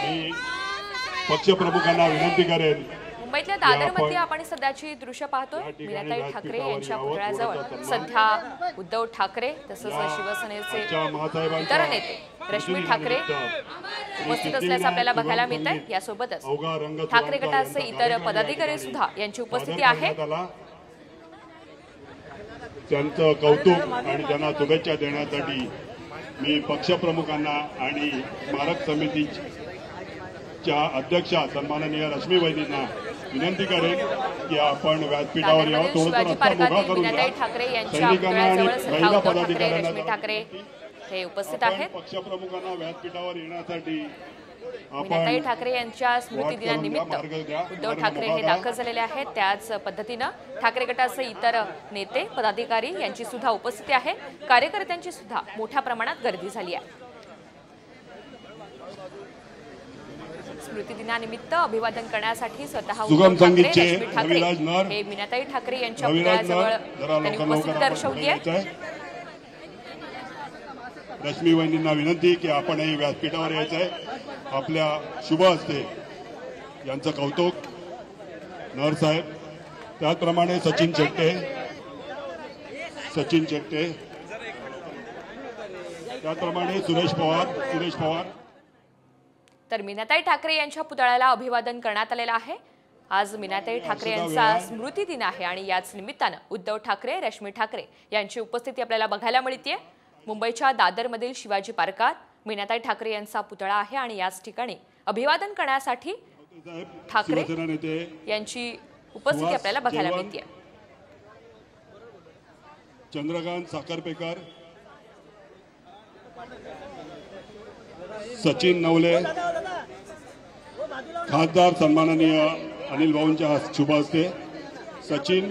मी पक्षप्रमुखांना विनंती करेन, मुंबईतल्या दादरमध्ये आपण सध्याची दृश्य पाहतोय। मीनाताई ठाकरे यांच्या पुतळ्याजवळ सध्या उद्धव ठाकरे तसंच शिवसेनेचे इतर नेते रश्मी ठाकरे उपस्थित असल्याचं आपल्याला बघायला मिळतंय। यासोबतच ठाकरे गटाचे इतर पदाधिकारी सुद्धा यांची उपस्थिती आहे। त्यांचं कौतुक आणि त्यांना शुभेच्छा देण्यासाठी मी पक्षप्रमुखांना आणि स्मारक समितीच्या अध्यक्षा सन्माननीय रश्मी वैदींना विनंती करेन की आपण व्यासपीठावर यावं, थोडंसं रस्ता मोकळा करून द्या। ठाकरे यांच्या पुतळ्याजवळ सध्या उद्धव ठाकरे रश्मी ठाकरे हे उपस्थित आहेत। पक्षप्रमुखांना व्यासपीठावर येण्यासाठी मीनाताई ठाकरे यांच्या स्मृती दिनानिमित्त उद्धव ठाकरे हे दाखल झालेले आहेत। त्याच पद्धतीने ठाकरे गटाचे इतर नेते पदाधिकारी यांची सुद्धा उपस्थिती आहे। कार्यकर्त्यांची सुद्धा मोठ्या प्रमाणात गर्दी झाली आहे। स्मृती दिनानिमित्त अभिवादन करण्यासाठी स्वतः उद्धव ठाकरे रश्मी ठाकरे हे मीनाताई ठाकरे यांच्या पुतळ्याजवळ त्यांनी उपस्थिती दर्शवली आहे। रश्मी वहिनींना विनंती की आपणही व्यासपीठावर यायचं आहे। आपल्या शुभ हस्ते यांचं कौतुक नर साहेब, त्याचप्रमाणे सचिन शेट्टे, त्याचप्रमाणे सुरेश पवार। तर मीनाताई ठाकरे यांच्या पुतळ्याला अभिवादन करण्यात आलेलं आहे। आज मीनाताई ठाकरे यांचा स्मृती दिन आहे आणि याच निमित्तानं उद्धव ठाकरे रश्मी ठाकरे यांची उपस्थिती आपल्याला बघायला मिळते। मुंबईच्या दादरमधील शिवाजी पार्कात मीनाताई ठाकरे यांचा पुतळा आहे आणि याच ठिकाणी अभिवादन करण्यासाठी ठाकरे यांची उपस्थिती आपल्याला बघायला मिळते। चंद्रकांत साखरपेकर, सचिन नवले, खासदार सन्माननीय अनिल भाऊंच्या शुभ हस्ते सचिन